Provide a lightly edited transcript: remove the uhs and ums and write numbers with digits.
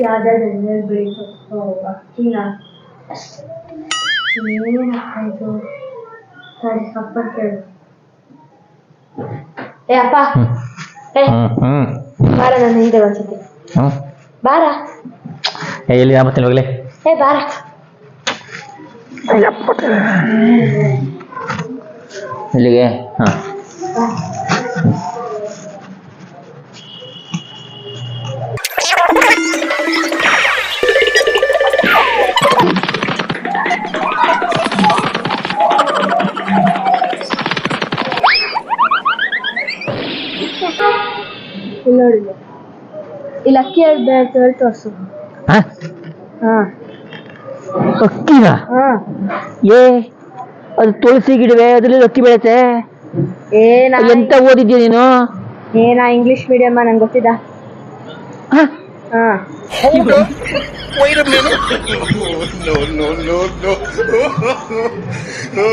ಯಾವ್ದಾದ್ರು ಬೆಳಿಬೇಕು ಅಕ್ಕಿನ ಏನಾಯ್ತು ಸರಿ ಸಪ್ಪಟ್ ಕೇಳು ಏ ಅಪ್ಪ ಏ ಬಾರ ನನ್ನ ಹಿಂದೆ ಒಂದ್ಸತಿ ಬಾರ ಎಲ್ಲಿ ಮತ್ತೆ ಹೋಗ್ಲಿ ಏ ಬಾರ ಇಲ್ಲಿಗೆ ನೋಡಿ ಇಲ್ಲಿ ಅಕ್ಕಿ ಹೇಳ್ಬೇಕು ತೋರ್ಸು ಅಕ್ಕಿನ ಏ ಅದು ತುಳಸಿ ಗಿಡವೇ ಅದ್ರಲ್ಲಿ ಅಕ್ಕಿ ಬೆಳೆತೆ ಎಂತ ಓದಿದ್ಯಾ ನೀನು ನಾ ಇಂಗ್ಲಿಷ್ ಮೀಡಿಯಂ ನಂಗೆ ಗೊತ್ತಿದ್ದ Wait a minute. No.